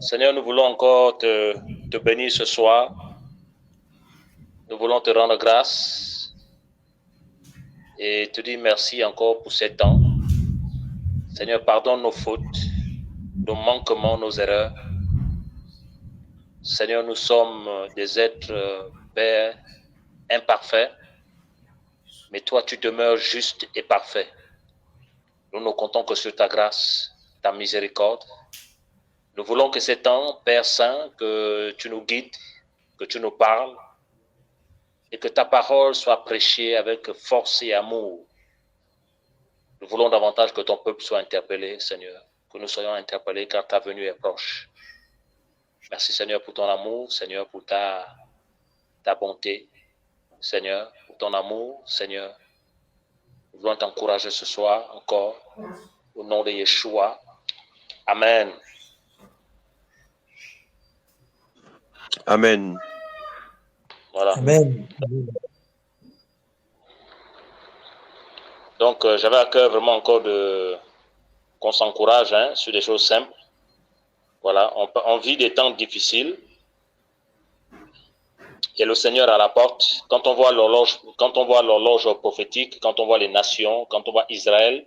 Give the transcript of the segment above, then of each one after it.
Seigneur, nous voulons encore te bénir ce soir. Nous voulons te rendre grâce et te dire merci encore pour ces temps. Seigneur, pardonne nos fautes, nos manquements, nos erreurs. Seigneur, nous sommes des êtres, Père, imparfaits, mais toi, tu demeures juste et parfait. Nous ne comptons que sur ta grâce, ta miséricorde. Nous voulons que ces temps, Père Saint, que tu nous guides, que tu nous parles, et que ta parole soit prêchée avec force et amour. Nous voulons davantage que ton peuple soit interpellé, Seigneur, que nous soyons interpellés car ta venue est proche. Merci, Seigneur, pour ton amour, Seigneur, pour ta bonté, Seigneur, pour ton amour, Seigneur. Nous voulons t'encourager ce soir encore, au nom de Yeshua. Amen. Amen. Voilà. Amen. Donc, j'avais à cœur vraiment encore qu'on s'encourage sur des choses simples. Voilà, on vit des temps difficiles. Et le Seigneur à la porte. Quand on voit l'horloge prophétique, quand on voit les nations, quand on voit Israël,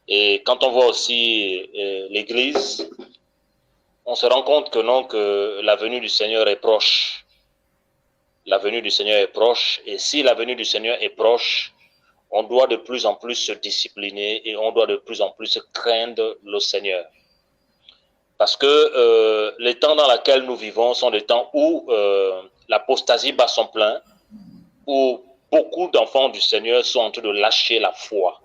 et quand on voit aussi l'Église, on se rend compte que la venue du Seigneur est proche. La venue du Seigneur est proche. Et si la venue du Seigneur est proche, on doit de plus en plus se discipliner et on doit de plus en plus craindre le Seigneur. Parce que les temps dans lesquels nous vivons sont des temps où l'apostasie bat son plein, où beaucoup d'enfants du Seigneur sont en train de lâcher la foi.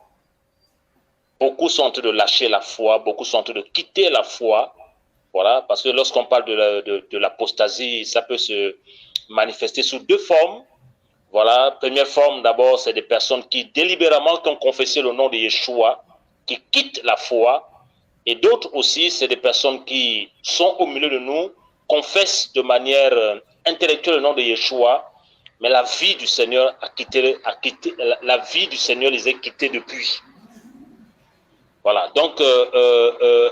Beaucoup sont en train de lâcher la foi, beaucoup sont en train de quitter la foi. Voilà, parce que lorsqu'on parle de l'apostasie, ça peut se manifester sous deux formes. Voilà, première forme d'abord, c'est des personnes qui délibérément ont confessé le nom de Yeshua, qui quittent la foi. Et d'autres aussi, c'est des personnes qui sont au milieu de nous, confessent de manière intellectuelle le nom de Yeshua, mais la vie du Seigneur la vie du Seigneur les a quittés depuis. Voilà, donc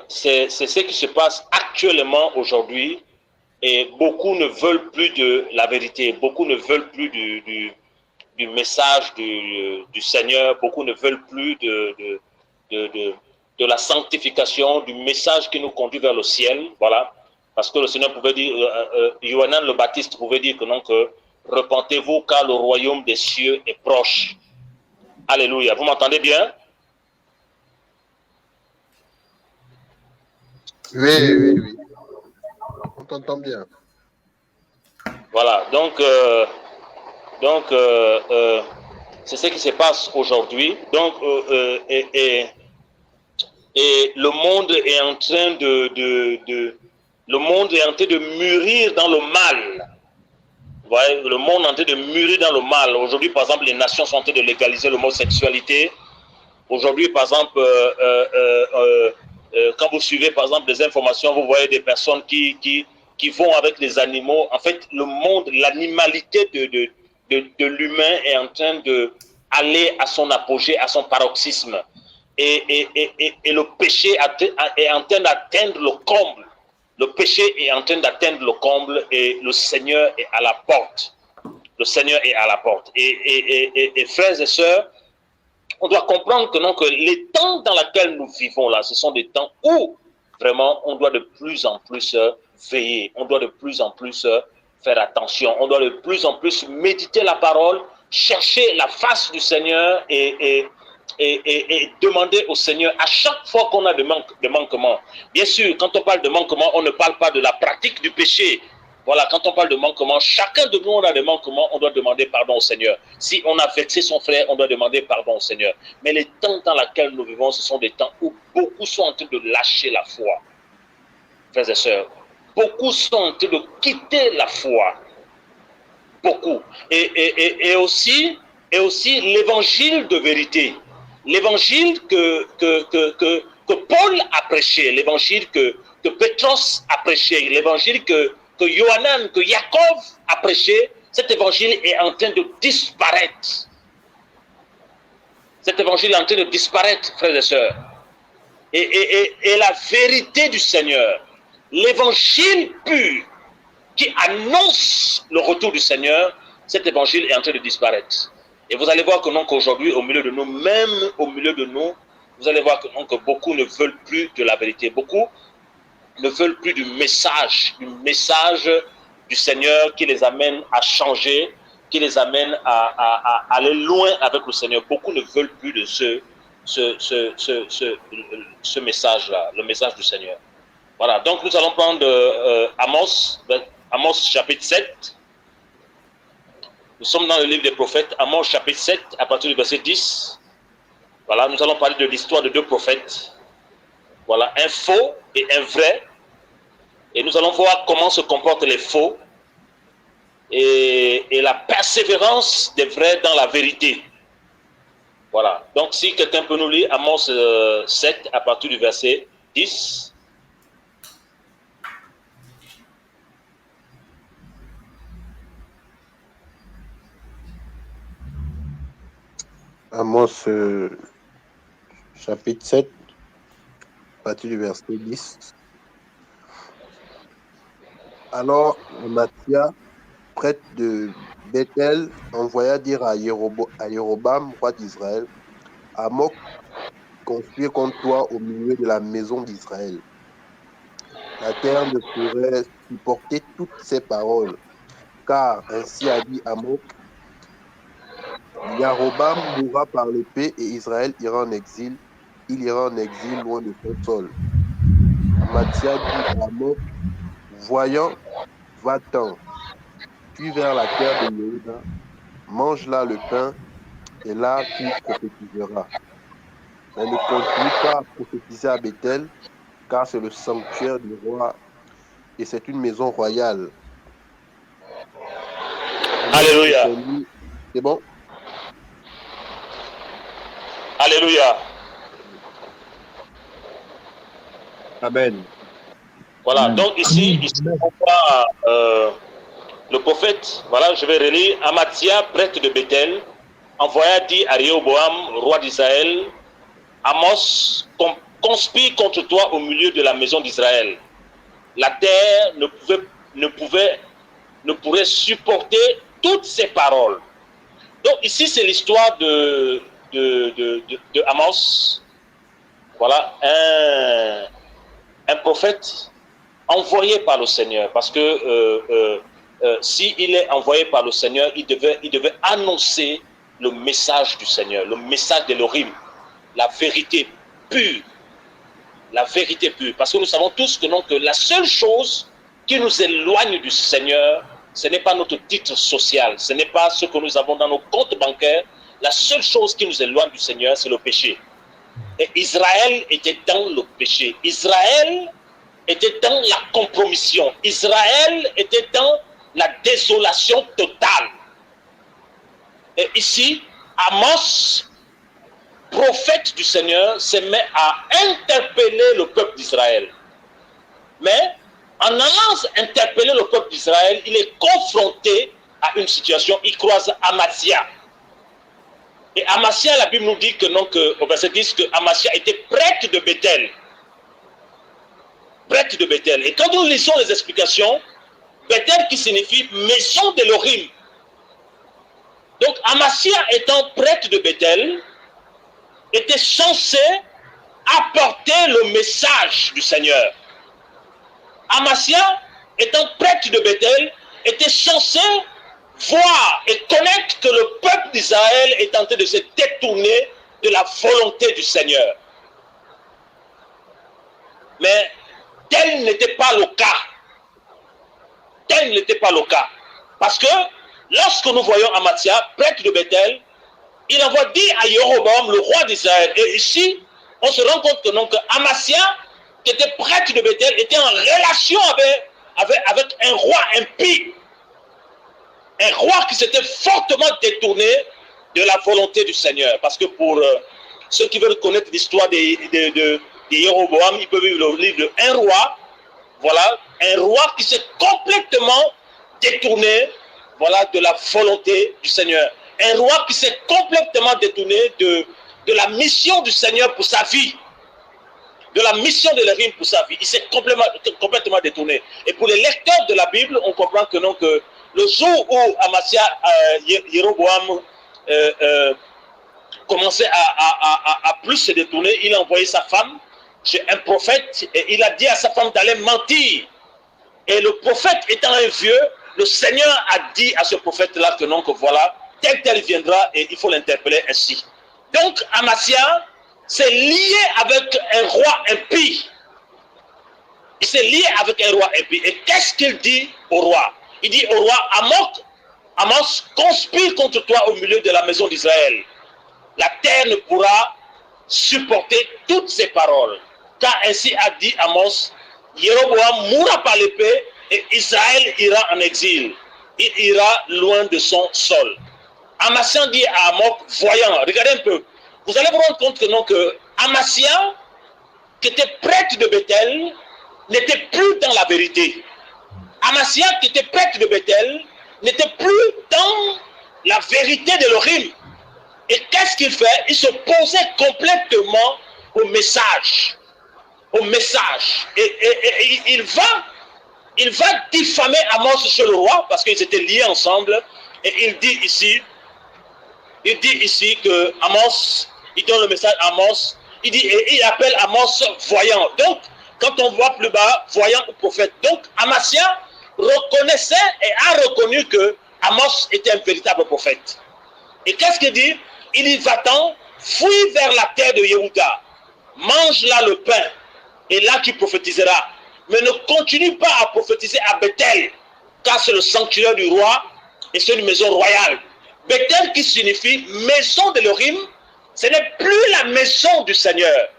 c'est ce qui se passe actuellement aujourd'hui, et beaucoup ne veulent plus de la vérité, beaucoup ne veulent plus du message du Seigneur, beaucoup ne veulent plus de la sanctification, du message qui nous conduit vers le ciel, voilà, parce que le Seigneur pouvait dire, Yohanan le Baptiste pouvait dire que non, que repentez-vous car le royaume des cieux est proche. Alléluia, vous m'entendez bien? Oui. On t'entend bien. Voilà, donc c'est ce qui se passe aujourd'hui. Donc, et le monde est en train le monde est en train de mûrir dans le mal. Vous voyez, le monde est en train de mûrir dans le mal. Aujourd'hui, par exemple, les nations sont en train de légaliser l'homosexualité. Aujourd'hui, par exemple, quand vous suivez, par exemple, des informations, vous voyez des personnes qui vont avec les animaux. En fait, le monde, l'animalité de l'humain est en train d'aller à son apogée, à son paroxysme. Et le péché est en train d'atteindre le comble. Le péché est en train d'atteindre le comble et le Seigneur est à la porte. Le Seigneur est à la porte. Et frères et sœurs, on doit comprendre que les temps dans lesquels nous vivons là, ce sont des temps où vraiment on doit de plus en plus veiller, on doit de plus en plus faire attention, on doit de plus en plus méditer la parole, chercher la face du Seigneur et demander au Seigneur à chaque fois qu'on a des manquements. Bien sûr, quand on parle de manquement, on ne parle pas de la pratique du péché. Voilà, quand on parle de manquement, chacun de nous, on a des manquements, on doit demander pardon au Seigneur. Si on a vexé son frère, on doit demander pardon au Seigneur. Mais les temps dans lesquels nous vivons, ce sont des temps où beaucoup sont en train de lâcher la foi. Frères et sœurs, beaucoup sont en train de quitter la foi. Beaucoup. Et aussi l'évangile de vérité. L'évangile que Paul a prêché, l'évangile que Pétros a prêché, l'évangile que Yohanan, que Jacob a prêché, cet évangile est en train de disparaître. Cet évangile est en train de disparaître, frères et sœurs. Et la vérité du Seigneur, l'évangile pur qui annonce le retour du Seigneur, cet évangile est en train de disparaître. Et vous allez voir que non, qu'aujourd'hui, au milieu de nous, même au milieu de nous, vous allez voir que, non, que beaucoup ne veulent plus de la vérité. Beaucoup ne veulent plus du message du Seigneur qui les amène à changer, qui les amène à aller loin avec le Seigneur. Beaucoup ne veulent plus de ce message-là, le message du Seigneur. Voilà, donc nous allons prendre Amos chapitre 7. Nous sommes dans le livre des prophètes, Amos chapitre 7, à partir du verset 10. Voilà, nous allons parler de l'histoire de deux prophètes. Voilà, un faux et un vrai. Et nous allons voir comment se comportent les faux et la persévérance des vrais dans la vérité. Voilà, donc si quelqu'un peut nous lire Amos 7, à partir du verset 10. Amos chapitre 7, à partir du verset 10. Alors, Amathia, prêtre de Bethel, envoya dire à Jéroboam, roi d'Israël, Amok conspire contre toi au milieu de la maison d'Israël. La terre ne pourrait supporter toutes ces paroles, car ainsi a dit Amok, Jéroboam mourra par l'épée et Israël ira en exil. Il ira en exil loin de son sol. Amathia dit à Amok, voyant, va-t'en, puis vers la terre de Yehuda, mange là le pain, et là tu prophétiseras. Mais ne continue pas à prophétiser à Bethel, car c'est le sanctuaire du roi, et c'est une maison royale. Alléluia. C'est bon? Alléluia. Amen. Voilà, Amen. donc ici on voit le prophète, voilà, je vais relire, Amathia, prêtre de Bethel, envoya dire à Jéroboam, roi d'Israël, Amos conspire contre toi au milieu de la maison d'Israël. La terre ne pourrait supporter toutes ces paroles. Donc ici, c'est l'histoire de Amos. Voilà, un prophète envoyé par le Seigneur. Parce que s'il est envoyé par le Seigneur, il devait annoncer le message du Seigneur, le message d'Elohim, la vérité pure. La vérité pure. Parce que nous savons tous que, non, que la seule chose qui nous éloigne du Seigneur, ce n'est pas notre titre social, ce n'est pas ce que nous avons dans nos comptes bancaires. La seule chose qui nous éloigne du Seigneur, c'est le péché. Et Israël était dans le péché. Israël était dans la compromission. Israël était dans la désolation totale. Et ici, Amos, prophète du Seigneur, se met à interpeller le peuple d'Israël. Mais en allant interpeller le peuple d'Israël, il est confronté à une situation. Il croise Amathia. Et Amathia, la Bible nous dit que non, au verset 10, que Amathia était prêtre de Bethel. Prêtre de Bethel. Et quand nous lisons les explications, Bethel qui signifie maison d'Elohim. Donc Amathia étant prêtre de Bethel, était censé apporter le message du Seigneur. Amathia, étant prêtre de Bethel, était censé voir et connaître que le peuple d'Israël est en train de se détourner de la volonté du Seigneur. Mais tel n'était pas le cas. Tel n'était pas le cas. Parce que lorsque nous voyons Amathia, prêtre de Bethel, il envoie dire à Jéroboam, le roi d'Israël. Et ici, on se rend compte que, non, que Amathia, qui était prêtre de Bethel, était en relation avec un roi impie. Un roi qui s'était fortement détourné de la volonté du Seigneur. Parce que pour ceux qui veulent connaître l'histoire de Jéroboam, ils peuvent lire le livre de Un roi. Voilà, un roi qui s'est complètement détourné, voilà, de la volonté du Seigneur. Un roi qui s'est complètement détourné de la mission du Seigneur pour sa vie. de la mission de l'Érim pour sa vie. Il s'est complètement détourné. Et pour les lecteurs de la Bible, on comprend que non, que le jour où Amasia, Jéroboam commençait à plus se détourner, il a envoyé sa femme chez un prophète et il a dit à sa femme d'aller mentir. Et le prophète étant un vieux, le Seigneur a dit à ce prophète-là que non, que voilà, tel viendra et il faut l'interpeller ainsi. Donc Amasia s'est lié avec un roi impie. Il s'est lié avec un roi impie. Et qu'est-ce qu'il dit au roi? Il dit au roi, Amos conspire contre toi au milieu de la maison d'Israël. La terre ne pourra supporter toutes ces paroles. Car ainsi a dit Amos, Jéroboam mourra par l'épée et Israël ira en exil. Il ira loin de son sol. Amasia dit à Amos, voyant, regardez un peu, vous allez vous rendre compte que non, que Amasia, qui était prêtre de Bethel, n'était plus dans la vérité. Amasia, qui était prêtre de Bethel, n'était plus dans la vérité de l'Orim. Et qu'est-ce qu'il fait? Il se posait complètement au message. Au message. Et il va diffamer Amos chez le roi, parce qu'ils étaient liés ensemble. Et il dit ici que Amos, il donne le message à Amos, il dit, et il appelle Amos voyant. Donc, quand on voit plus bas, voyant ou prophète. Donc, Amasia reconnaissait et a reconnu que Amos était un véritable prophète. Et qu'est-ce qu'il dit? Il dit, va-t'en, fouille vers la terre de Yehuda, mange là le pain, et là tu prophétiseras. Mais ne continue pas à prophétiser à Bethel, car c'est le sanctuaire du roi et c'est une maison royale. Bethel qui signifie maison de l'Orim, ce n'est plus la maison du Seigneur.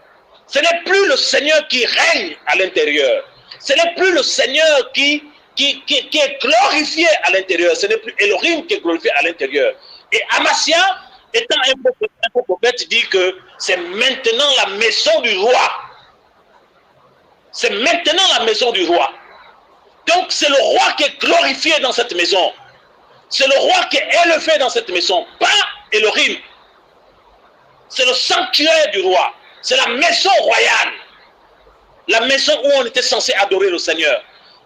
Ce n'est plus le Seigneur qui règne à l'intérieur. Ce n'est plus le Seigneur qui est glorifié à l'intérieur. Ce n'est plus Elohim qui est glorifié à l'intérieur. Et Amasia, étant un prophète, dit que c'est maintenant la maison du roi. C'est maintenant la maison du roi. Donc c'est le roi qui est glorifié dans cette maison. C'est le roi qui est élevé dans cette maison, pas Elohim. C'est le sanctuaire du roi. C'est la maison royale. La maison où on était censé adorer le Seigneur.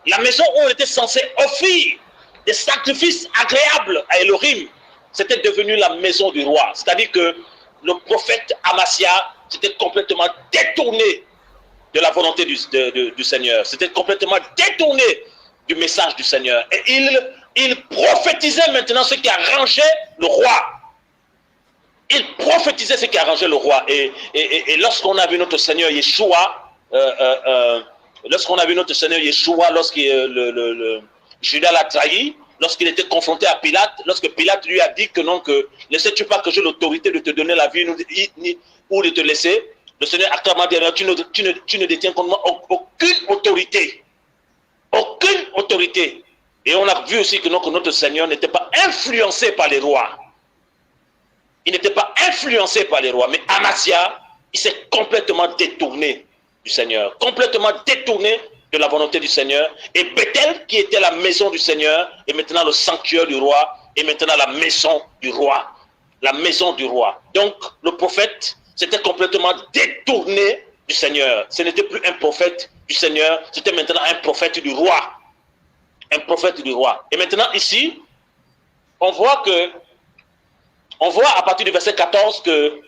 La maison où on était censé offrir des sacrifices agréables à Elohim. C'était devenu la maison du roi. C'est-à-dire que le prophète Amasia s'était complètement détourné de la volonté du Seigneur. C'était complètement détourné du message du Seigneur. Et il prophétisait maintenant ce qui arrangeait le roi. Il prophétisait ce qui arrangeait le roi. Et lorsqu'on a vu notre Seigneur Yeshua, lorsque Judas l'a trahi, lorsqu'il était confronté à Pilate, lorsque Pilate lui a dit que non, que ne sais-tu pas que j'ai l'autorité de te donner la vie ou de te laisser, le Seigneur a clairement dit, tu ne détiens contre moi aucune autorité. Aucune autorité. Et on a vu aussi que notre Seigneur n'était pas influencé par les rois. Il n'était pas influencé par les rois. Mais Amasia, il s'est complètement détourné du Seigneur. Complètement détourné de la volonté du Seigneur. Et Bethel, qui était la maison du Seigneur, est maintenant le sanctuaire du roi. Et maintenant la maison du roi. La maison du roi. Donc, le prophète s'était complètement détourné du Seigneur. Ce n'était plus un prophète du Seigneur. C'était maintenant un prophète du roi. Un prophète du roi. Et maintenant, ici, on voit à partir du verset 14 que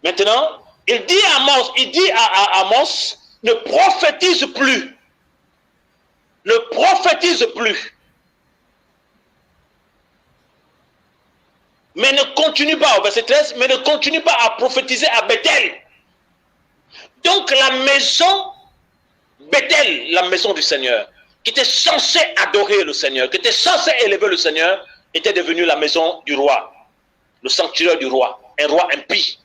maintenant, il dit à Amos, ne prophétise plus. Ne prophétise plus. Mais ne continue pas, au verset 13, mais ne continue pas à prophétiser à Bethel. Donc la maison, Bethel, la maison du Seigneur, qui était censée adorer le Seigneur, qui était censée élever le Seigneur, était devenue la maison du roi, le sanctuaire du roi, un roi impie.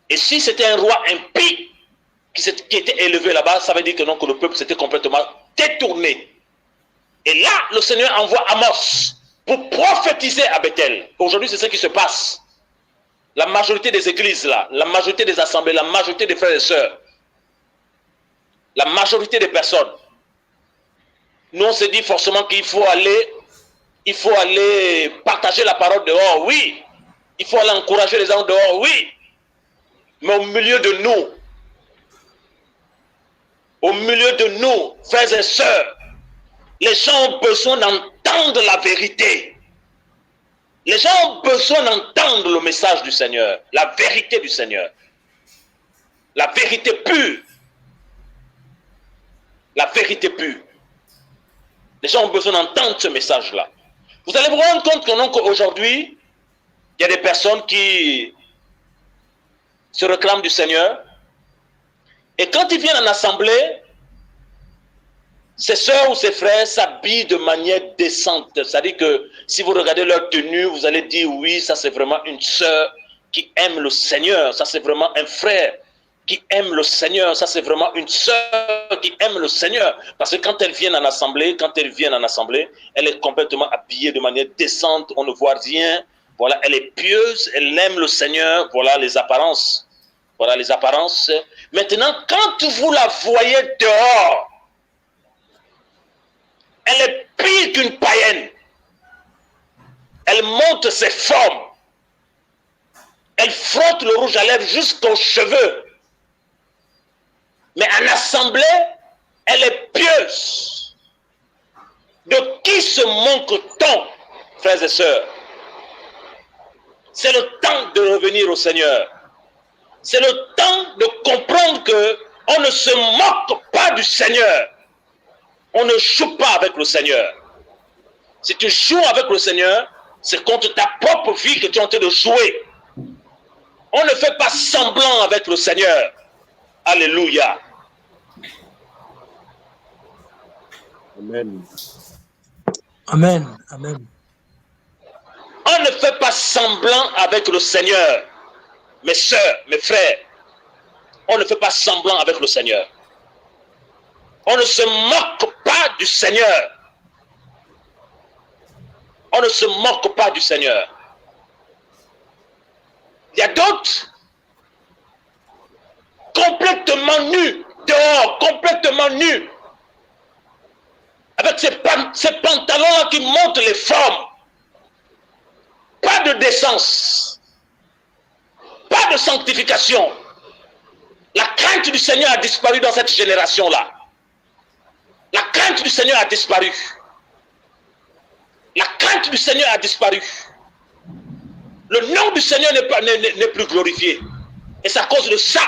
Et si c'était un roi impie qui était élevé là-bas, ça veut dire que non, que le peuple s'était complètement détourné. Et là, le Seigneur envoie Amos pour prophétiser à Bethel. Aujourd'hui, c'est ce qui se passe. La majorité des églises là, la majorité des assemblées, la majorité des frères et sœurs, la majorité des personnes, nous on se dit forcément qu'il faut aller partager la parole dehors, oui. Il faut aller encourager les gens dehors, oui. Mais au milieu de nous, au milieu de nous, frères et sœurs, les gens ont besoin d'entendre la vérité. Les gens ont besoin d'entendre le message du Seigneur, la vérité du Seigneur, la vérité pure. La vérité pure. Les gens ont besoin d'entendre ce message-là. Vous allez vous rendre compte qu'aujourd'hui, il y a des personnes qui se réclament du Seigneur. Et quand ils viennent en assemblée, ces sœurs ou ces frères s'habillent de manière décente. C'est-à-dire que si vous regardez leur tenue, vous allez dire oui, ça c'est vraiment une sœur qui aime le Seigneur. Ça c'est vraiment un frère qui aime le Seigneur. Ça c'est vraiment une sœur qui aime le Seigneur. Parce que quand elles viennent en assemblée, elle est complètement habillée de manière décente. On ne voit rien. Voilà, elle est pieuse, elle aime le Seigneur. Voilà les apparences. Voilà les apparences. Maintenant, quand vous la voyez dehors, elle est pire qu'une païenne. Elle monte ses formes. Elle frotte le rouge à lèvres jusqu'aux cheveux. Mais en assemblée, elle est pieuse. De qui se manque-t-on, frères et sœurs? C'est le temps de revenir au Seigneur. C'est le temps de comprendre qu'on ne se moque pas du Seigneur. On ne joue pas avec le Seigneur. Si tu joues avec le Seigneur, c'est contre ta propre vie que tu es en train de jouer. On ne fait pas semblant avec le Seigneur. Alléluia. Amen. Amen. Amen. On ne fait pas semblant avec le Seigneur. Mes sœurs, mes frères, on ne fait pas semblant avec le Seigneur. On ne se moque pas du Seigneur. On ne se moque pas du Seigneur. Il y a d'autres complètement nus, dehors, complètement nus, avec ces pantalons-là qui montrent les formes. Pas de décence, pas de sanctification. La crainte du Seigneur a disparu dans cette génération-là. La crainte du Seigneur a disparu. La crainte du Seigneur a disparu. Le nom du Seigneur n'est plus glorifié. Et c'est à cause de ça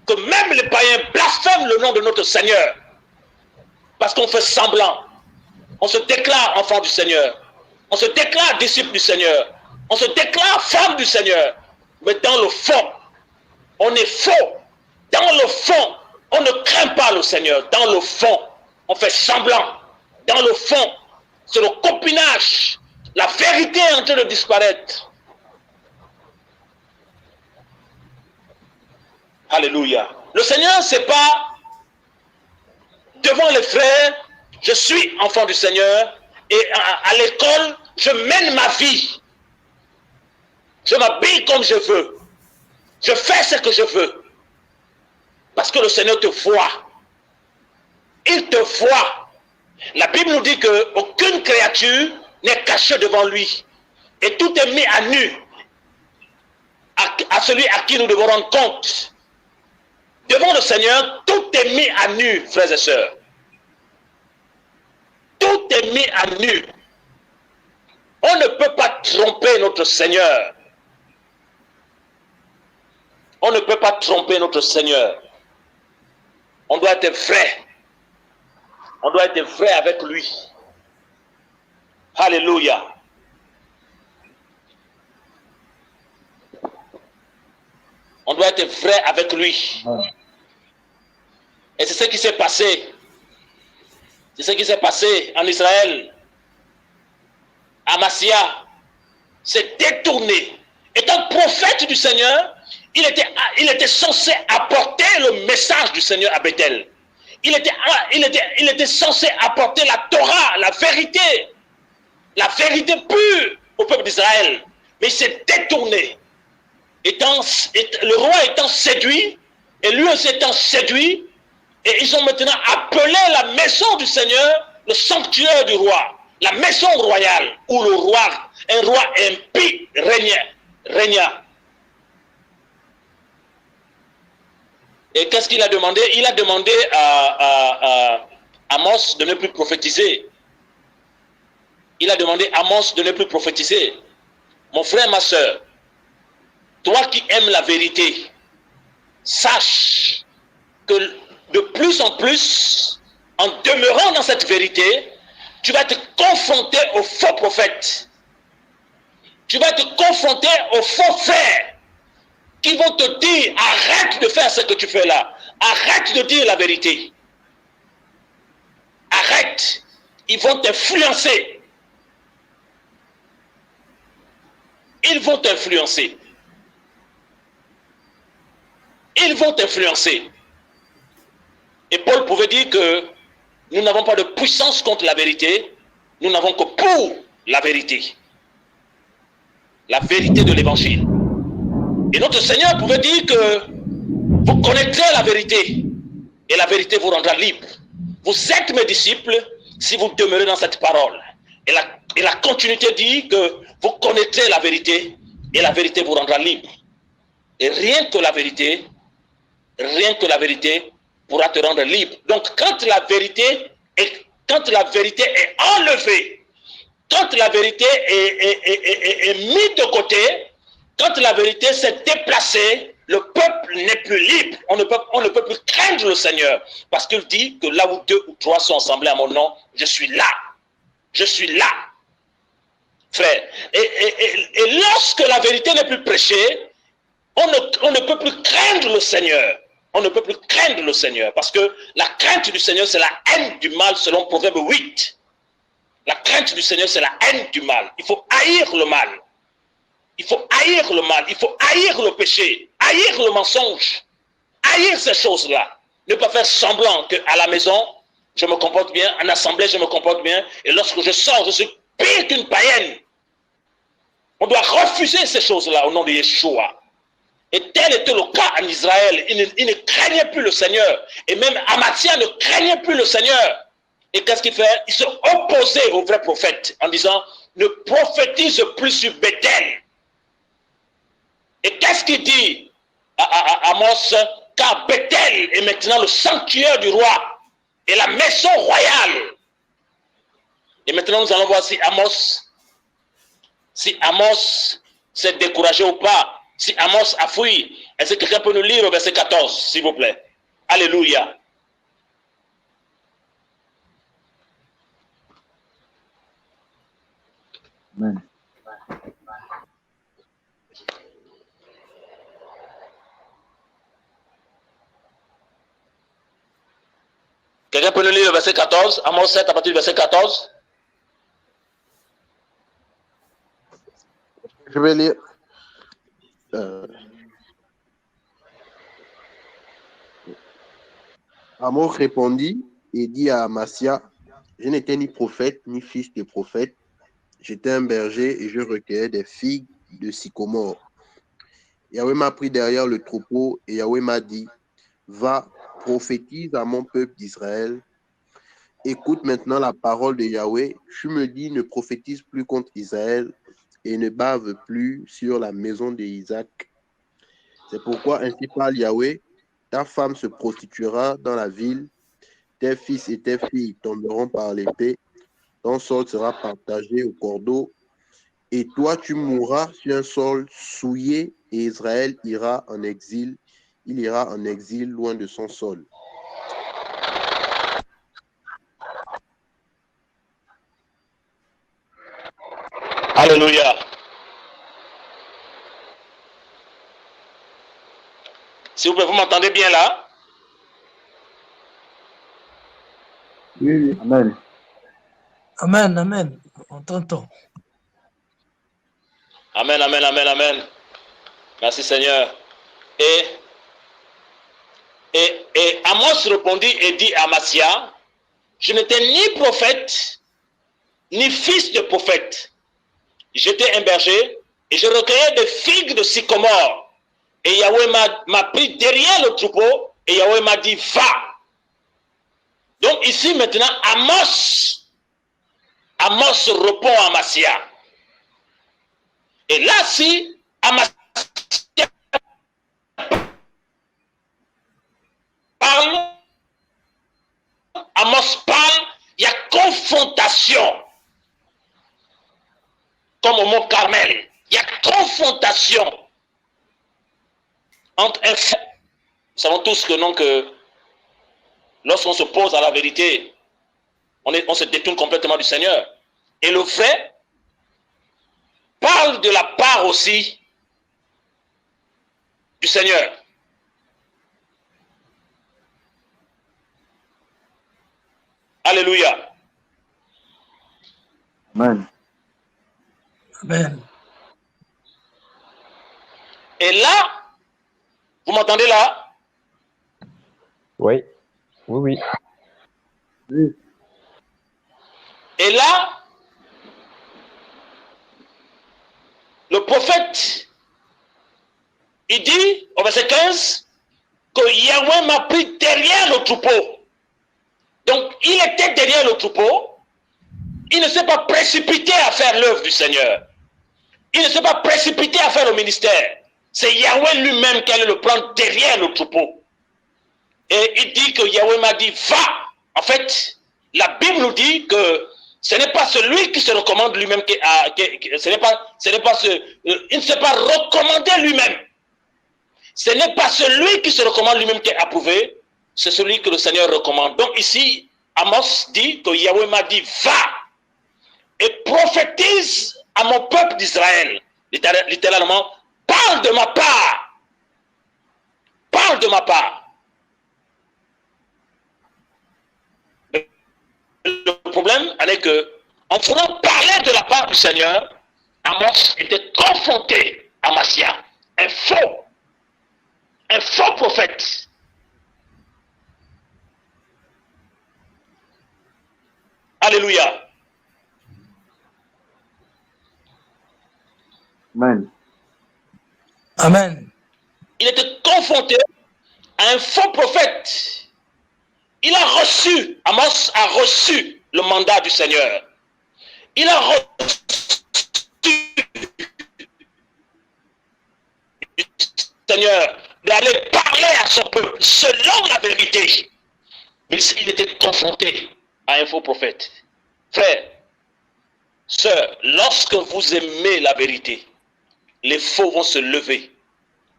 que même les païens blasphèment le nom de notre Seigneur. Parce qu'on fait semblant. On se déclare enfant du Seigneur. On se déclare disciple du Seigneur. On se déclare femme du Seigneur. Mais dans le fond, on est faux. Dans le fond, on ne craint pas le Seigneur. Dans le fond, on fait semblant. Dans le fond, c'est le copinage. La vérité est en train de disparaître. Alléluia. Le Seigneur, c'est pas devant les frères, je suis enfant du Seigneur et à l'école, je mène ma vie. Je m'habille comme je veux. Je fais ce que je veux. Parce que le Seigneur te voit. Il te voit. La Bible nous dit qu'aucune créature n'est cachée devant lui. Et tout est mis à nu à celui à qui nous devons rendre compte. Devant le Seigneur, tout est mis à nu, frères et sœurs. Tout est mis à nu. On ne peut pas tromper notre Seigneur. On ne peut pas tromper notre Seigneur. On doit être vrai. On doit être vrai avec lui. Alléluia. On doit être vrai avec lui. Et c'est ce qui s'est passé. C'est ce qui s'est passé en Israël. Amasia s'est détourné. Étant prophète du Seigneur, il était censé apporter le message du Seigneur à Bethel. Il était censé apporter la Torah, la vérité pure au peuple d'Israël. Mais il s'est détourné. Le roi étant séduit, et lui aussi étant séduit, et ils ont maintenant appelé la maison du Seigneur le sanctuaire du roi, la maison royale, où un roi impie régna. Et qu'est-ce qu'il a demandé? Il a demandé à Amos de ne plus prophétiser. Il a demandé à Amos de ne plus prophétiser. Mon frère, ma soeur, toi qui aimes la vérité, sache que de plus en plus, en demeurant dans cette vérité, tu vas te confronter aux faux prophètes. Tu vas te confronter aux faux frères qui vont te dire, arrête de faire ce que tu fais là. Arrête de dire la vérité. Arrête. Ils vont t'influencer. Ils vont t'influencer. Ils vont t'influencer. Et Paul pouvait dire que nous n'avons pas de puissance contre la vérité, nous n'avons que pour la vérité. La vérité de l'évangile. Et notre Seigneur pouvait dire que vous connaîtrez la vérité et la vérité vous rendra libre. Vous êtes mes disciples si vous demeurez dans cette parole. Et la continuité dit que vous connaîtrez la vérité et la vérité vous rendra libre. Et rien que la vérité pourra te rendre libre. Donc quand la vérité est enlevée, quand la vérité est mise de côté, quand la vérité s'est déplacée, le peuple n'est plus libre. On ne peut plus craindre le Seigneur. Parce qu'il dit que là où 2 ou 3 sont assemblés à mon nom, je suis là. Je suis là. Frère. Et lorsque la vérité n'est plus prêchée, on ne peut plus craindre le Seigneur. On ne peut plus craindre le Seigneur. Parce que la crainte du Seigneur, c'est la haine du mal, selon Proverbe 8. La crainte du Seigneur, c'est la haine du mal. Il faut haïr le mal. Il faut haïr le mal. Il faut haïr le péché. Haïr le mensonge. Haïr ces choses-là. Ne pas faire semblant qu'à la maison, je me comporte bien. En assemblée, je me comporte bien. Et lorsque je sors, je suis pire qu'une païenne. On doit refuser ces choses-là au nom de Yeshua. Et tel était le cas en Israël. Il ne craignait plus le Seigneur. Et même Amathia ne craignait plus le Seigneur. Et qu'est-ce qu'il fait? Il se opposait au vrai prophète en disant, ne prophétise plus sur Bethel. Et qu'est-ce qu'il dit à Amos? Car Bethel est maintenant le sanctuaire du roi et la maison royale. Et maintenant nous allons voir si Amos s'est découragé ou pas. Si Amos a fui. Est-ce que quelqu'un peut nous lire au verset 14, s'il vous plaît? Alléluia. Amen. Quelqu'un peut nous lire le verset 14, Amos 7 à partir du verset 14? Je vais lire. Amos répondit et dit à Amasia, je n'étais ni prophète ni fils de prophète. J'étais un berger et je recueillais des figues de sycomore. Yahweh m'a pris derrière le troupeau et Yahweh m'a dit, va, prophétise à mon peuple d'Israël. Écoute maintenant la parole de Yahweh. Tu me dis, ne prophétise plus contre Israël et ne bave plus sur la maison d'Isaac. C'est pourquoi ainsi parle Yahweh, ta femme se prostituera dans la ville, tes fils et tes filles tomberont par l'épée, ton sol sera partagé au cordeau, et toi tu mourras sur un sol souillé, et Israël ira en exil, il ira en exil loin de son sol. Alléluia. S'il vous plaît, vous m'entendez bien là? Oui. Amen. Amen, amen. On t'entend. Amen, amen, amen, amen. Merci Seigneur. Et Amos répondit et dit à Amasia, je n'étais ni prophète, ni fils de prophète. J'étais un berger et je recueillais des figues de sycomore. Et Yahweh m'a pris derrière le troupeau et Yahweh m'a dit, va. Donc ici maintenant, Amos répond à Amasia. Et là, si Amasia parle, Amos parle, il y a confrontation. Comme au mont Carmel, il y a confrontation entre un fait. Nous savons tous que non, que lorsqu'on s'oppose à la vérité, on se détourne complètement du Seigneur. Et le fait parle de la part aussi du Seigneur. Alléluia. Amen. Amen. Et là, vous m'entendez là? Oui. Oui, oui. Oui. Et là, le prophète, il dit au verset 15 que Yahweh m'a pris derrière le troupeau. Donc, il était derrière le troupeau. Il ne s'est pas précipité à faire l'œuvre du Seigneur. Il ne s'est pas précipité à faire le ministère. C'est Yahweh lui-même qui allait le prendre derrière le troupeau. Et il dit que Yahweh m'a dit, va. En fait, la Bible nous dit que ce n'est pas celui qui se recommande lui-même il ne s'est pas recommandé lui-même. Ce n'est pas celui qui se recommande lui-même qui est approuvé, c'est celui que le Seigneur recommande. Donc ici, Amos dit que Yahweh m'a dit, va et prophétise à mon peuple d'Israël. Littéralement, parle de ma part. Parle de ma part. Le problème, c'est que, en faisant parler de la part du Seigneur, Amos était confronté à Amasia, un faux prophète. Alléluia. Amen. Amen. Il était confronté à un faux prophète. Il a reçu, Amos a reçu le mandat du Seigneur. Il a reçu du Seigneur d'aller parler à son peuple selon la vérité. Mais il était confronté à un faux prophète. Frère, sœur, lorsque vous aimez la vérité, les faux vont se lever.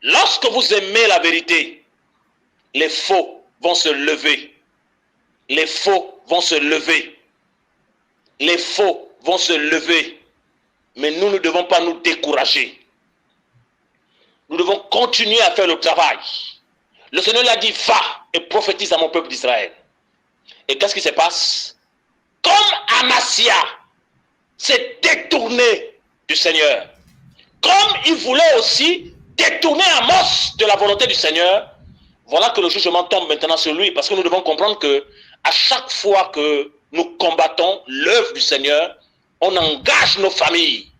Lorsque vous aimez la vérité, les faux vont se lever. Les faux vont se lever. Les faux vont se lever. Mais nous ne devons pas nous décourager. Nous devons continuer à faire le travail. Le Seigneur l'a dit, va et prophétise à mon peuple d'Israël. Et qu'est-ce qui se passe? Comme Amasia s'est détourné du Seigneur, comme il voulait aussi détourner Amos de la volonté du Seigneur, voilà que le jugement tombe maintenant sur lui, parce que nous devons comprendre que à chaque fois que nous combattons l'œuvre du Seigneur, on engage nos familles.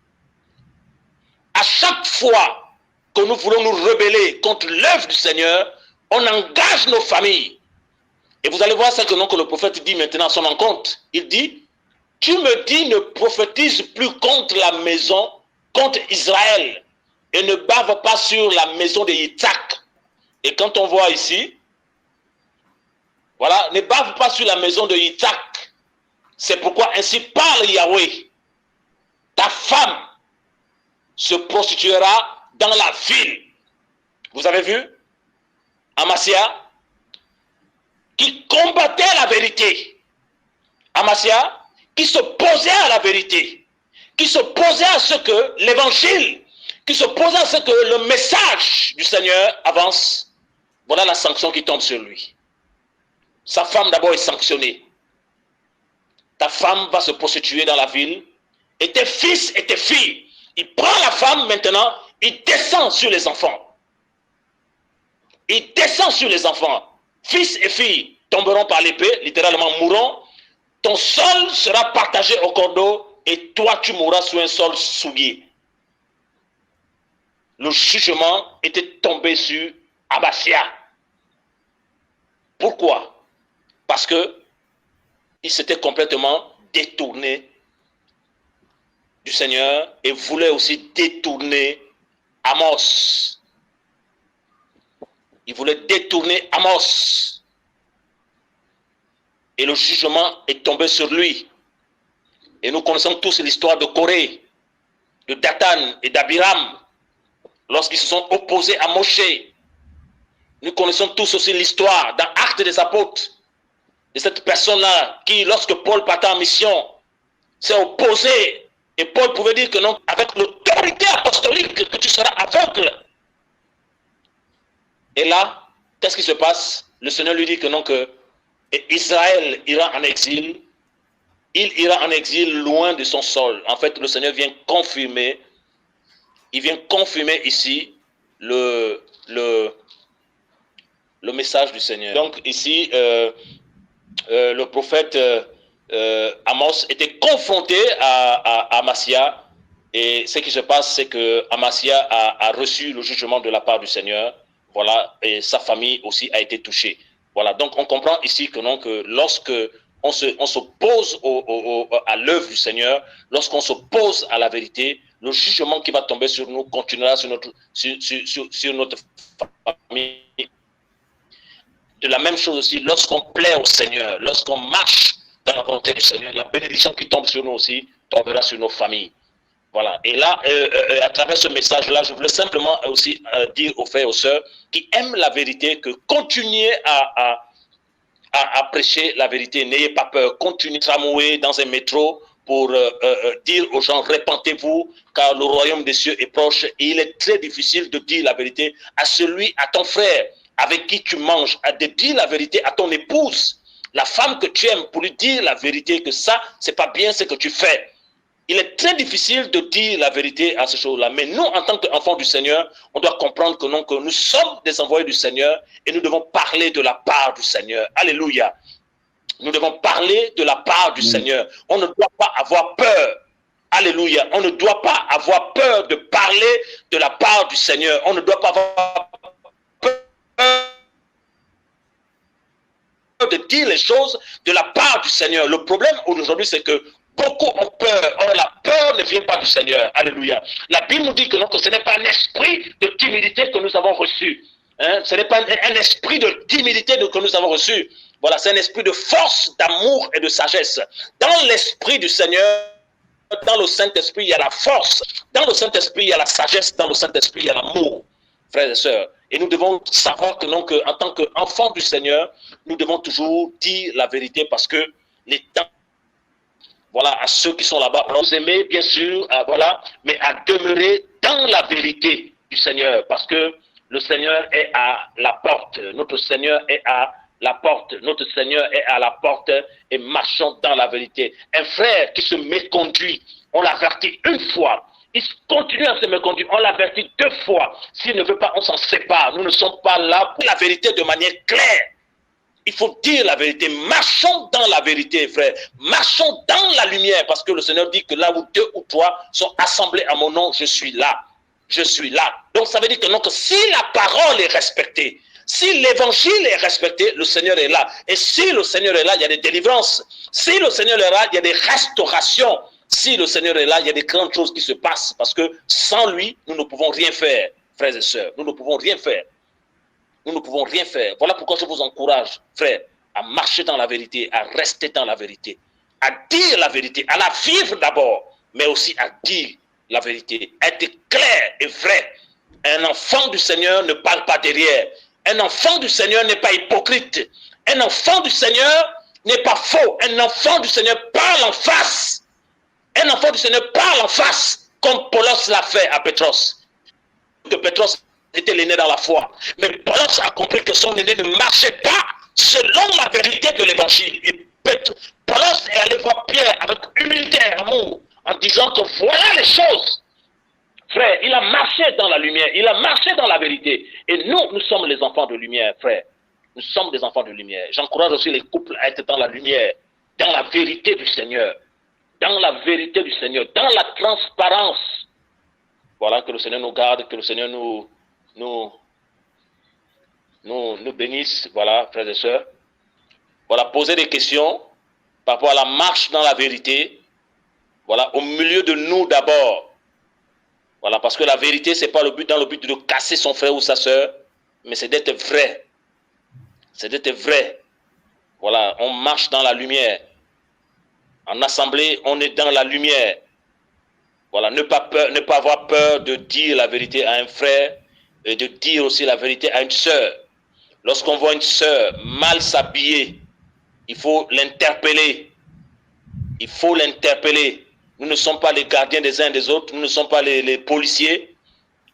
À chaque fois que nous voulons nous rebeller contre l'œuvre du Seigneur, on engage nos familles. Et vous allez voir ce que le prophète dit maintenant à son encontre. Il dit, tu me dis ne prophétise plus contre la maison, contre Israël, et ne bave pas sur la maison de Yitzhak. Et quand on voit ici, voilà, ne bave pas sur la maison de Yitzhak. C'est pourquoi ainsi parle Yahweh. Ta femme se prostituera dans la ville. Vous avez vu? Amasia, qui combattait la vérité. Amasia, qui s'opposait à la vérité. Qui s'opposait à ce que l'évangile, qui s'opposait à ce que le message du Seigneur avance. Voilà la sanction qui tombe sur lui. Sa femme d'abord est sanctionnée. Ta femme va se prostituer dans la ville. Et tes fils et tes filles. Il prend la femme maintenant, il descend sur les enfants. Il descend sur les enfants. Fils et filles tomberont par l'épée, littéralement mourront. Ton sol sera partagé au cordeau et toi tu mourras sur un sol souillé. Le jugement était tombé sur Amasia. Pourquoi? Parce que il s'était complètement détourné du Seigneur et voulait aussi détourner Amos. Il voulait détourner Amos. et le jugement est tombé sur lui. Et nous connaissons tous l'histoire de Corée, de Dathan et d'Abiram, lorsqu'ils se sont opposés à Moshe. Nous connaissons tous aussi l'histoire dans Actes des Apôtres, de cette personne-là qui, lorsque Paul partait en mission, s'est opposé. Et Paul pouvait dire que non, avec l'autorité apostolique, que tu seras aveugle. Et là, qu'est-ce qui se passe? Le Seigneur lui dit que non, que Israël ira en exil. Il ira en exil loin de son sol. En fait, le Seigneur vient confirmer, il vient confirmer ici le message du Seigneur. Donc ici, le prophète Amos était confronté à Amasia, et ce qui se passe, c'est que Amasia a reçu le jugement de la part du Seigneur, voilà, et sa famille aussi a été touchée. Voilà, donc on comprend ici que non, que lorsque on s'oppose à l'œuvre du Seigneur, lorsqu'on s'oppose à la vérité, le jugement qui va tomber sur nous continuera sur notre famille. De la même chose aussi, lorsqu'on plaît au Seigneur, lorsqu'on marche dans la volonté du Seigneur, la bénédiction qui tombe sur nous aussi tombera sur nos familles. Voilà. Et là, à travers ce message-là, je voulais simplement aussi dire aux frères et aux sœurs qui aiment la vérité que continuez à prêcher la vérité. N'ayez pas peur. Continuez à tramway dans un métro pour dire aux gens, répentez-vous, car le royaume des cieux est proche. Et il est très difficile de dire la vérité à ton frère avec qui tu manges, de dire la vérité à ton épouse, la femme que tu aimes, pour lui dire la vérité que ça, c'est pas bien ce que tu fais. Il est très difficile de dire la vérité à ces choses-là. Mais nous, en tant qu'enfants du Seigneur, on doit comprendre que, non, que nous sommes des envoyés du Seigneur et nous devons parler de la part du Seigneur. Alléluia. Nous devons parler de la part du Seigneur. On ne doit pas avoir peur. Alléluia. On ne doit pas avoir peur de parler de la part du Seigneur. On ne doit pas avoir peur de dire les choses de la part du Seigneur. Le problème aujourd'hui, c'est que beaucoup ont peur. Or, la peur ne vient pas du Seigneur. Alléluia. La Bible nous dit que non, que ce n'est pas un esprit de timidité que nous avons reçu. Hein? Ce n'est pas un esprit de timidité que nous avons reçu. Voilà, c'est un esprit de force, d'amour et de sagesse. Dans l'esprit du Seigneur, dans le Saint-Esprit, il y a la force. Dans le Saint-Esprit, il y a la sagesse. Dans le Saint-Esprit, il y a l'amour, frères et sœurs. Et nous devons savoir que non, que en tant qu'enfants du Seigneur, nous devons toujours dire la vérité parce que les temps, voilà, à ceux qui sont là-bas, on nous aimer, bien sûr, voilà, mais à demeurer dans la vérité du Seigneur, parce que le Seigneur est à la porte. Notre Seigneur est à la porte. Notre Seigneur est à la porte et marchons dans la vérité. Un frère qui se méconduit, on l'avertit une fois. Il continue à se méconduire, on l'avertit 2 fois. S'il ne veut pas, on s'en sépare. Nous ne sommes pas là pour la vérité de manière claire. Il faut dire la vérité. Marchons dans la vérité, frère. Marchons dans la lumière, parce que le Seigneur dit que là où 2 ou 3 sont assemblés à mon nom, je suis là. Je suis là. Donc ça veut dire que non, que si la parole est respectée, si l'évangile est respecté, le Seigneur est là. Et si le Seigneur est là, il y a des délivrances. Si le Seigneur est là, il y a des restaurations. Si le Seigneur est là, il y a des grandes choses qui se passent. Parce que sans lui, nous ne pouvons rien faire, frères et sœurs. Nous ne pouvons rien faire. Nous ne pouvons rien faire. Voilà pourquoi je vous encourage, frères, à marcher dans la vérité, à rester dans la vérité, à dire la vérité, à la vivre d'abord, mais aussi à dire la vérité. Être clair et vrai. Un enfant du Seigneur ne parle pas derrière. Un enfant du Seigneur n'est pas hypocrite. Un enfant du Seigneur n'est pas faux. Un enfant du Seigneur parle en face. Un enfant du Seigneur parle en face, comme Paulos l'a fait à Pétros. Que Pétros était l'aîné dans la foi. Mais Paulos a compris que son aîné ne marchait pas selon la vérité de l'évangile. Et Paulos est allé voir Pierre avec humilité et amour, en disant que voilà les choses. Frère, il a marché dans la lumière, il a marché dans la vérité. Et nous sommes les enfants de lumière, frère. Nous sommes des enfants de lumière. J'encourage aussi les couples à être dans la lumière, dans la vérité du Seigneur. Dans la vérité du Seigneur, dans la transparence. Voilà, que le Seigneur nous garde, que le Seigneur nous bénisse. Voilà, frères et sœurs. Voilà, poser des questions par rapport à la marche dans la vérité. Voilà, au milieu de nous d'abord. Voilà, parce que la vérité, ce n'est pas le but, dans le but de casser son frère ou sa sœur, mais c'est d'être vrai. C'est d'être vrai. Voilà, on marche dans la lumière. En assemblée, on est dans la lumière. Voilà, ne pas avoir peur de dire la vérité à un frère et de dire aussi la vérité à une sœur. Lorsqu'on voit une sœur mal s'habiller, il faut l'interpeller. Il faut l'interpeller. Nous ne sommes pas les gardiens des uns des autres, nous ne sommes pas les policiers,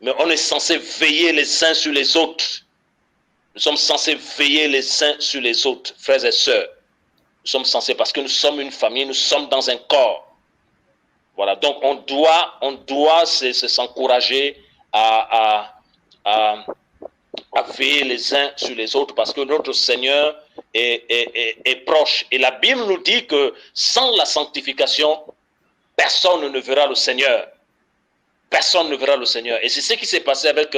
mais on est censé veiller les uns sur les autres. Nous sommes censés veiller les uns sur les autres, frères et sœurs. Nous sommes censés, parce que nous sommes une famille, nous sommes dans un corps. Voilà, donc on doit s'encourager à veiller les uns sur les autres, parce que notre Seigneur est proche. Et la Bible nous dit que sans la sanctification, personne ne verra le Seigneur. Personne ne verra le Seigneur. Et c'est ce qui s'est passé avec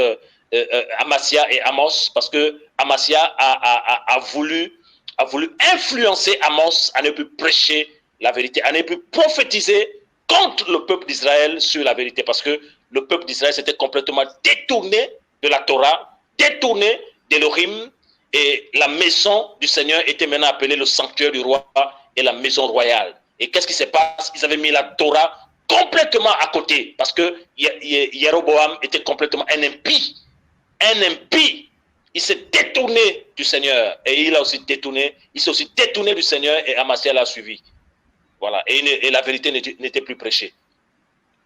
Amasia et Amos, parce que Amasia a voulu influencer Amos à ne plus prêcher la vérité, à ne plus prophétiser contre le peuple d'Israël sur la vérité, parce que le peuple d'Israël s'était complètement détourné de la Torah, détourné d'Élohim, et la maison du Seigneur était maintenant appelée le sanctuaire du roi et la maison royale. Et qu'est-ce qui se passe? Ils avaient mis la Torah complètement à côté, parce que Jéroboam était complètement un impie. Un impie. Il s'est détourné du Seigneur, et il s'est aussi détourné du Seigneur, et Amasia l'a suivi. Voilà, et la vérité n'était plus prêchée.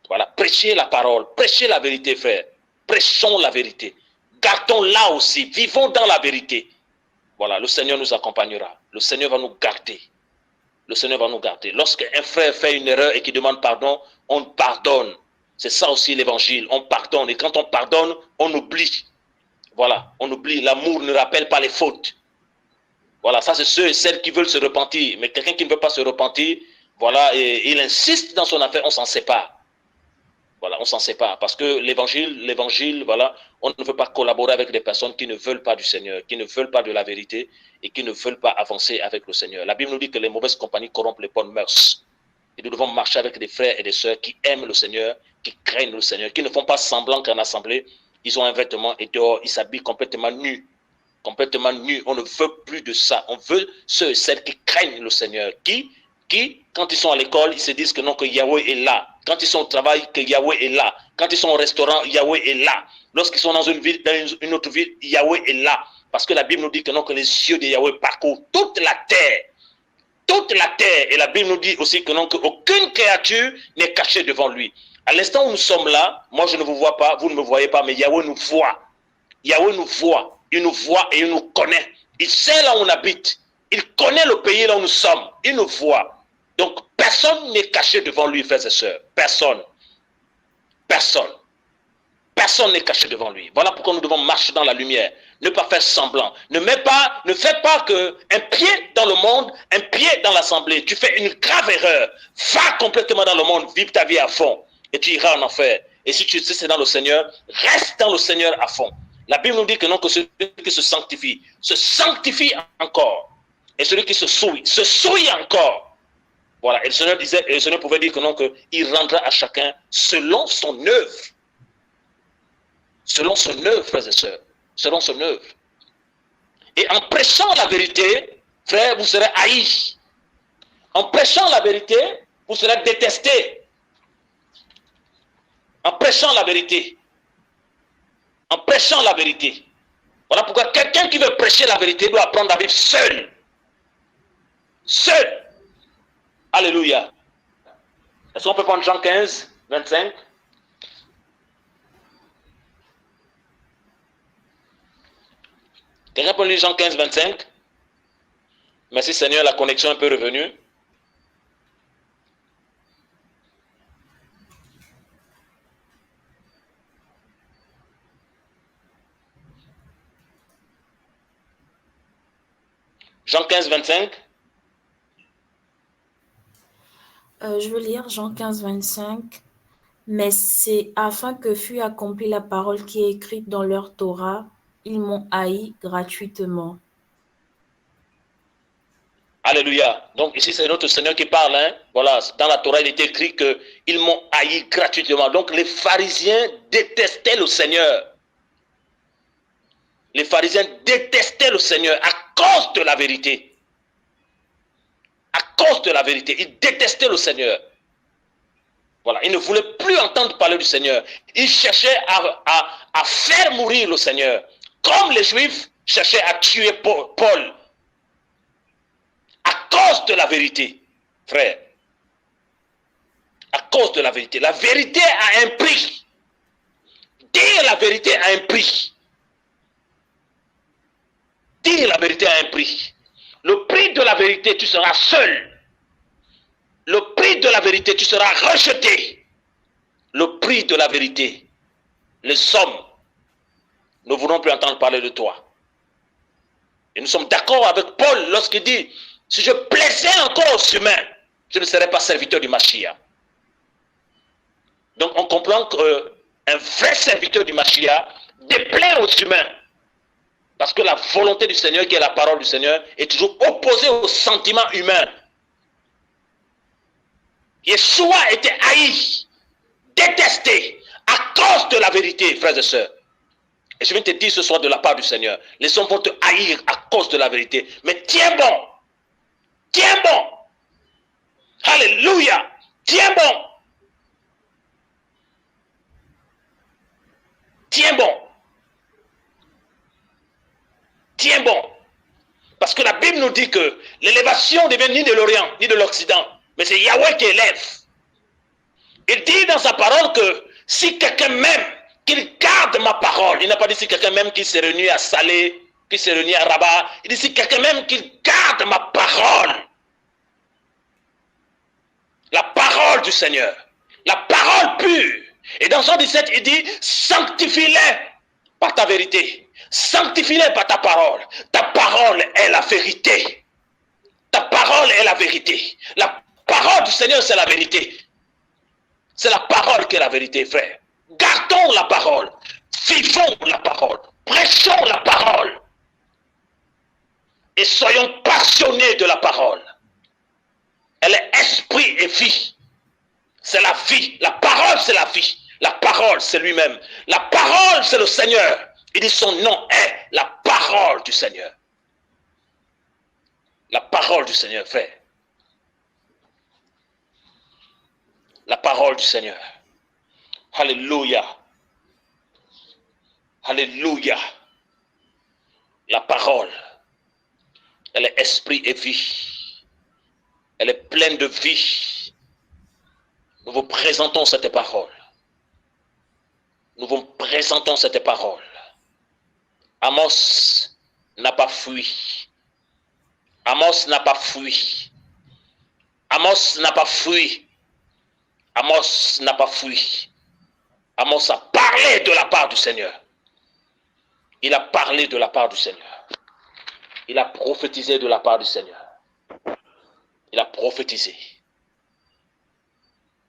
Voilà, prêchez la parole, prêchez la vérité, frère. Prêchons la vérité. Gardons-la aussi, vivons dans la vérité. Voilà, le Seigneur nous accompagnera. Le Seigneur va nous garder. Le Seigneur va nous garder. Lorsqu'un frère fait une erreur et qu'il demande pardon, on pardonne. C'est ça aussi l'évangile. On pardonne. Et quand on pardonne, on oublie. Voilà, on oublie. L'amour ne rappelle pas les fautes. Voilà, ça c'est ceux et celles qui veulent se repentir. Mais quelqu'un qui ne veut pas se repentir, voilà, et il insiste dans son affaire, on s'en sépare. Voilà, on s'en sépare. Parce que l'évangile, voilà, on ne veut pas collaborer avec des personnes qui ne veulent pas du Seigneur, qui ne veulent pas de la vérité et qui ne veulent pas avancer avec le Seigneur. La Bible nous dit que les mauvaises compagnies corrompent les bonnes mœurs. Et nous devons marcher avec des frères et des sœurs qui aiment le Seigneur, qui craignent le Seigneur, qui ne font pas semblant qu'en assemblée, ils ont un vêtement et dehors, ils s'habillent complètement nus. Complètement nus. On ne veut plus de ça. On veut ceux et celles qui craignent le Seigneur, qui, quand ils sont à l'école, ils se disent que non, que Yahweh est là. Quand ils sont au travail, que Yahweh est là. Quand ils sont au restaurant, Yahweh est là. Lorsqu'ils sont dans une ville, dans une autre ville, Yahweh est là. Parce que la Bible nous dit que non, que les yeux de Yahweh parcourent toute la terre. Toute la terre. Et la Bible nous dit aussi que non, qu'aucune créature n'est cachée devant lui. À l'instant où nous sommes là, moi je ne vous vois pas, vous ne me voyez pas, mais Yahweh nous voit. Yahweh nous voit. Il nous voit et il nous connaît. Il sait là où on habite. Il connaît le pays là où nous sommes. Il nous voit. Donc, personne n'est caché devant lui, frères et sœurs. Personne. Personne. Personne n'est caché devant lui. Voilà pourquoi nous devons marcher dans la lumière. Ne pas faire semblant. Ne faites pas un pied dans le monde, un pied dans l'assemblée. Tu fais une grave erreur. Va complètement dans le monde, vive ta vie à fond. Et tu iras en enfer. Et si tu sais c'est dans le Seigneur, reste dans le Seigneur à fond. La Bible nous dit que non, que celui qui se sanctifie encore. Et celui qui se souille encore. Voilà, et le Seigneur pouvait dire que non, qu'il rendra à chacun selon son œuvre. Selon son œuvre, frères et sœurs. Selon son œuvre. Et en prêchant la vérité, frère, vous serez haïs. En prêchant la vérité, vous serez détestés. En prêchant la vérité. En prêchant la vérité. Voilà pourquoi quelqu'un qui veut prêcher la vérité doit apprendre à vivre seul. Seul. Alléluia. Est-ce qu'on peut prendre Jean 15, 25? Quelqu'un peut lire Jean 15, 25? Merci Seigneur, la connexion est un peu revenue. Jean 15, 25. Je veux lire Jean 15, 25. Mais c'est afin que fût accomplie la parole qui est écrite dans leur Torah, ils m'ont haï gratuitement. Alléluia. Donc ici c'est notre Seigneur qui parle. Hein? Voilà, dans la Torah il est écrit qu'ils m'ont haï gratuitement. Donc les pharisiens détestaient le Seigneur. Les pharisiens détestaient le Seigneur à cause de la vérité. cause de la vérité. Il détestait le Seigneur. Voilà, il ne voulait plus entendre parler du Seigneur. Il cherchait à faire mourir le Seigneur. Comme les Juifs cherchaient à tuer Paul. À cause de la vérité, frère. À cause de la vérité. La vérité a un prix. Dire la vérité a un prix. Dire la vérité a un prix. Le prix de la vérité, tu seras seul. Le prix de la vérité, tu seras rejeté. Le prix de la vérité, les hommes ne voudront plus entendre parler de toi. Et nous sommes d'accord avec Paul lorsqu'il dit, si je plaisais encore aux humains, je ne serais pas serviteur du Mashiach. Donc on comprend qu'un vrai serviteur du Mashiach déplaît aux humains. Parce que la volonté du Seigneur, qui est la parole du Seigneur, est toujours opposée aux sentiments humains. Yeshua était haï, détesté, à cause de la vérité, frères et sœurs. Et je viens te dire ce soir de la part du Seigneur, les hommes vont te haïr à cause de la vérité. Mais tiens bon. Tiens bon. Alléluia. Tiens bon. Tiens bon. Tiens bon. Parce que la Bible nous dit que l'élévation ne vient ni de l'Orient, ni de l'Occident. Mais c'est Yahweh qui élève. Il dit dans sa parole que si quelqu'un m'aime, qu'il garde ma parole. Il n'a pas dit si quelqu'un m'aime qu'il s'est réuni à Salé, qu'il s'est réuni à Rabat. Il dit si quelqu'un m'aime qu'il garde ma parole. La parole du Seigneur. La parole pure. Et dans Jean 17, il dit, sanctifie-les par ta vérité. Sanctifie-les par ta parole. Ta parole est la vérité. Ta parole est la vérité. La parole du Seigneur, c'est la vérité. C'est la parole qui est la vérité, frère. Gardons la parole. Vivons la parole. Prêchons la parole. Et soyons passionnés de la parole. Elle est esprit et vie. C'est la vie. La parole, c'est la vie. La parole, c'est lui-même. La parole, c'est le Seigneur. Il dit son nom est la parole du Seigneur. La parole du Seigneur, frère. La parole du Seigneur. Alléluia. Alléluia. La parole, elle est esprit et vie. Elle est pleine de vie. Nous vous présentons cette parole. Nous vous présentons cette parole. Amos n'a pas fui. Amos n'a pas fui. Amos n'a pas fui. Amos n'a pas fui. Amos a parlé de la part du Seigneur. Il a parlé de la part du Seigneur. Il a prophétisé de la part du Seigneur. Il a prophétisé.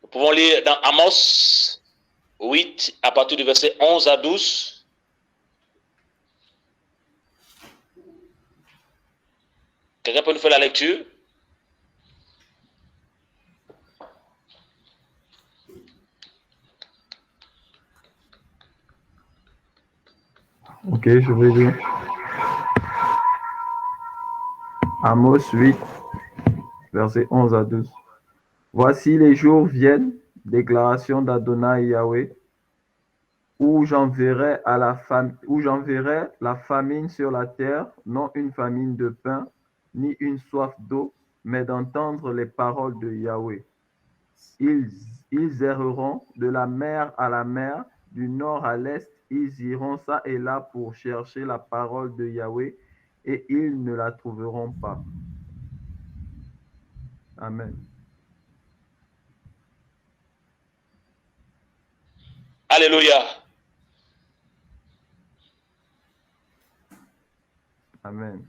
Nous pouvons lire dans Amos 8, à partir du verset 11 à 12. Quelqu'un peut nous faire la lecture? Ok, je vais lire. Amos 8, versets 11 à 12. Voici les jours viennent, déclaration d'Adonai Yahweh, où j'enverrai la famine sur la terre, non une famine de pain, ni une soif d'eau, mais d'entendre les paroles de Yahweh. Ils erreront de la mer à la mer, du nord à l'est, ils iront ça et là pour chercher la parole de Yahweh, et ils ne la trouveront pas. Amen. Alléluia. Amen.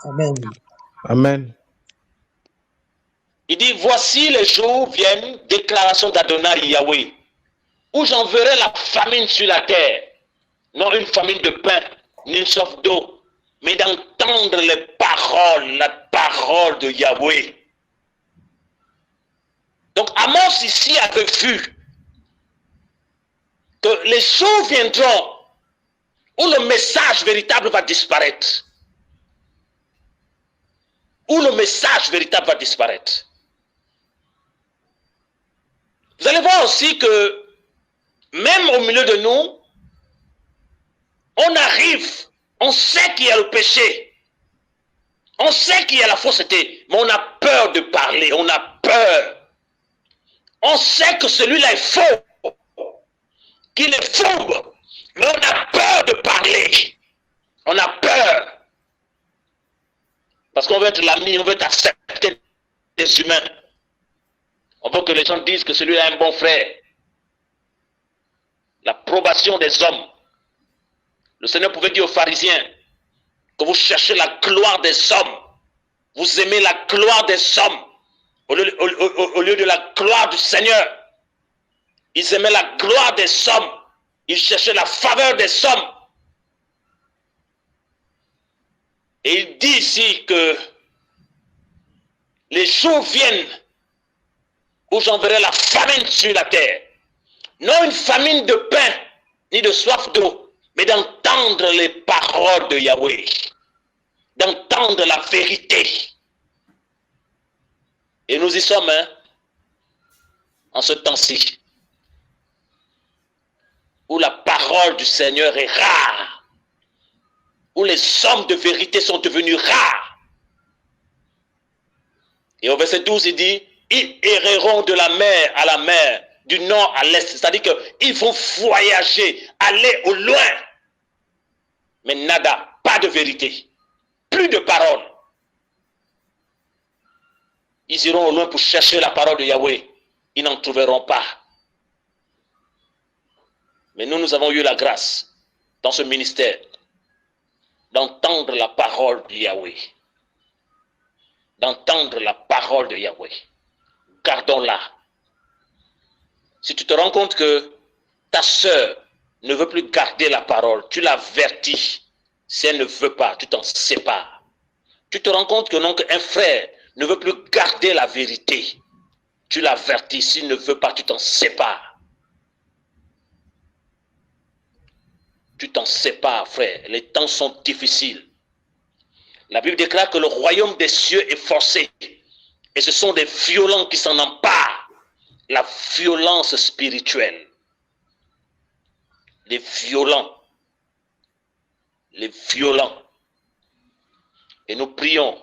Amen. Amen. Il dit, voici les jours viennent, déclaration d'Adonai Yahweh, où j'enverrai la famine sur la terre, non une famine de pain, ni une soif d'eau, mais d'entendre les paroles, la parole de Yahweh. Donc Amos ici avait vu que les jours viendront où le message véritable va disparaître. où le message véritable va disparaître. Vous allez voir aussi que même au milieu de nous, on arrive, on sait qu'il y a le péché, on sait qu'il y a la fausseté, mais on a peur de parler, on a peur. On sait que celui-là est faux, qu'il est faux, mais on a peur de parler. On a peur. Parce qu'on veut être l'ami, on veut être accepté des humains. On veut que les gens disent que celui-là est un bon frère. L'approbation des hommes. Le Seigneur pouvait dire aux pharisiens que vous cherchez la gloire des hommes. Vous aimez la gloire des hommes au lieu de la gloire du Seigneur. Ils aimaient la gloire des hommes. Ils cherchaient la faveur des hommes. Et il dit ici que les jours viennent où j'enverrai la famine sur la terre. Non une famine de pain, ni de soif d'eau, mais d'entendre les paroles de Yahweh, d'entendre la vérité. Et nous y sommes, hein, en ce temps-ci, où la parole du Seigneur est rare, où les hommes de vérité sont devenus rares. Et au verset 12, il dit, ils erreront de la mer à la mer, du nord à l'est. C'est-à-dire qu'ils vont voyager, aller au loin. Mais nada, pas de vérité, plus de parole. Ils iront au loin pour chercher la parole de Yahweh. Ils n'en trouveront pas. Mais nous avons eu la grâce, dans ce ministère, d'entendre la parole de Yahweh. D'entendre la parole de Yahweh. Gardons-la. Si tu te rends compte que ta sœur ne veut plus garder la parole, tu l'avertis. Si elle ne veut pas, tu t'en sépares. Tu te rends compte que non, qu'un frère ne veut plus garder la vérité. Tu l'avertis. S'il ne veut pas, tu t'en sépares. Tu t'en sépares, frère. Les temps sont difficiles. La Bible déclare que le royaume des cieux est forcé. Et ce sont des violents qui s'en emparent. La violence spirituelle. Les violents. Les violents. Et nous prions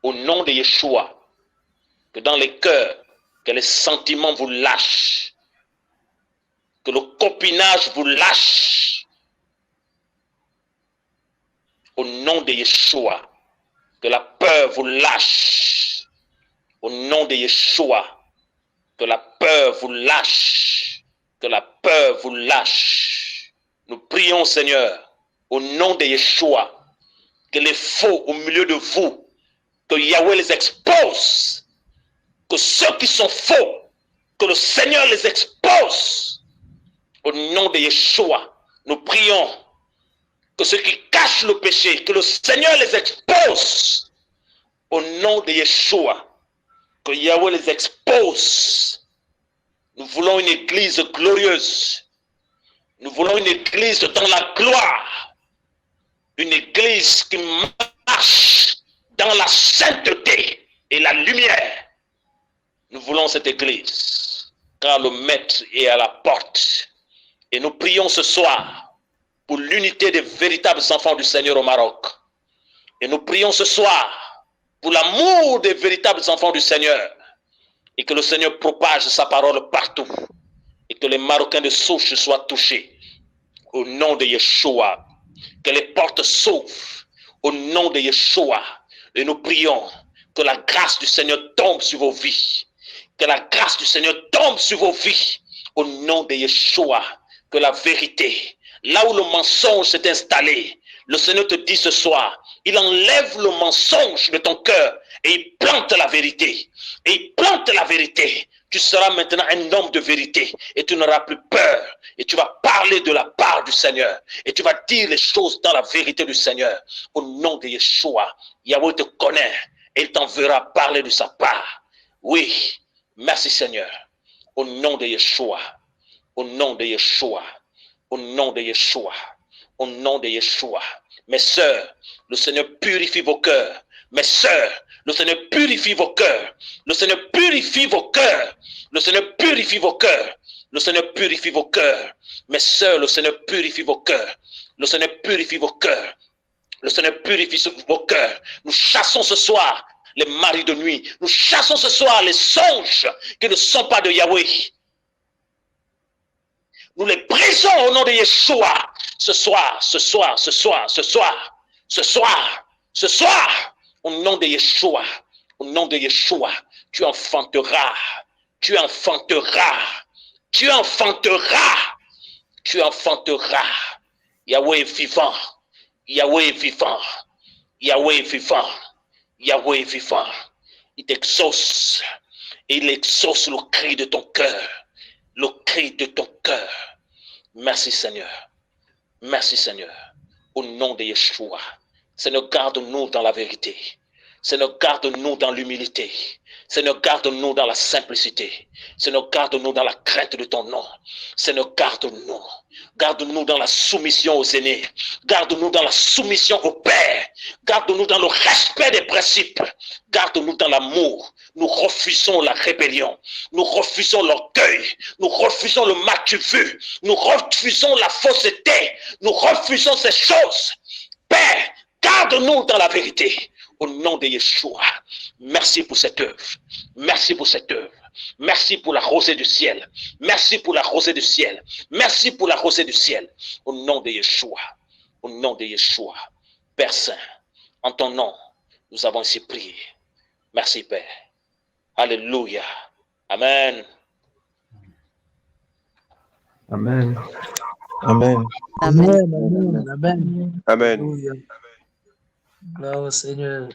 au nom de Yeshua que dans les cœurs, que les sentiments vous lâchent. Que le copinage vous lâche. Au nom de Yeshua. Que la peur vous lâche. Au nom de Yeshua. Que la peur vous lâche. Que la peur vous lâche. Nous prions, Seigneur, au nom de Yeshua, que les faux au milieu de vous, que Yahweh les expose. Que ceux qui sont faux, que le Seigneur les expose. Au nom de Yeshua, nous prions que ceux qui cachent le péché, que le Seigneur les expose. Au nom de Yeshua, que Yahweh les expose. Nous voulons une église glorieuse. Nous voulons une église dans la gloire. Une église qui marche dans la sainteté et la lumière. Nous voulons cette église, car le maître est à la porte. Et nous prions ce soir pour l'unité des véritables enfants du Seigneur au Maroc. Et nous prions ce soir pour l'amour des véritables enfants du Seigneur. Et que le Seigneur propage sa parole partout. Et que les Marocains de souche soient touchés. Au nom de Yeshua. Que les portes s'ouvrent. Au nom de Yeshua. Et nous prions que la grâce du Seigneur tombe sur vos vies. Que la grâce du Seigneur tombe sur vos vies. Au nom de Yeshua. Que la vérité, là où le mensonge s'est installé, le Seigneur te dit ce soir, il enlève le mensonge de ton cœur et il plante la vérité. Et il plante la vérité. Tu seras maintenant un homme de vérité et tu n'auras plus peur. Et tu vas parler de la part du Seigneur. Et tu vas dire les choses dans la vérité du Seigneur. Au nom de Yeshua, Yahweh te connaît et il t'enverra parler de sa part. Oui, merci Seigneur. Au nom de Yeshua. Au nom de Yeshua. Au nom de Yeshua. Au nom de Yeshua. Mes sœurs, le Seigneur purifie vos cœurs. Mes sœurs, le Seigneur purifie vos cœurs. Le Seigneur purifie vos cœurs. Le Seigneur purifie vos cœurs. Le Seigneur purifie vos cœurs. Mes sœurs, le Seigneur purifie vos cœurs. Le Seigneur purifie vos cœurs. Le Seigneur purifie vos cœurs. Nous chassons ce soir les maris de nuit. Nous chassons ce soir les songes qui ne sont pas de Yahweh. Nous les brisons au nom de Yeshua. Ce soir, au nom de Yeshua, au nom de Yeshua, tu enfanteras, tu enfanteras, tu enfanteras, tu enfanteras. Yahweh est vivant, Yahweh est vivant, Yahweh est vivant, Yahweh est vivant. Il t'exauce et il exauce le cri de ton cœur, le cri de ton cœur. Merci Seigneur, merci Seigneur, au nom de Yeshua. Seigneur, garde-nous dans la vérité. Seigneur, garde-nous dans l'humilité. Seigneur, garde-nous dans la simplicité. Seigneur, garde-nous dans la crainte de ton nom. Seigneur, garde-nous. Garde-nous dans la soumission aux aînés. Garde-nous dans la soumission au Père. Garde-nous dans le respect des principes. Garde-nous dans l'amour. Nous refusons la rébellion. Nous refusons l'orgueil. Nous refusons le mal vu. Nous refusons la fausseté. Nous refusons ces choses. Père, garde-nous dans la vérité. Au nom de Yeshua. Merci pour cette œuvre. Merci pour cette œuvre. Merci pour la rosée du ciel. Merci pour la rosée du ciel. Merci pour la rosée du ciel. Au nom de Yeshua. Au nom de Yeshua. Père Saint, en ton nom, nous avons ainsi prié. Merci Père. Alléluia. Amen. Amen. Amen. Amen. Amen. Amen. Amen. Alléluia. Gloire au Seigneur.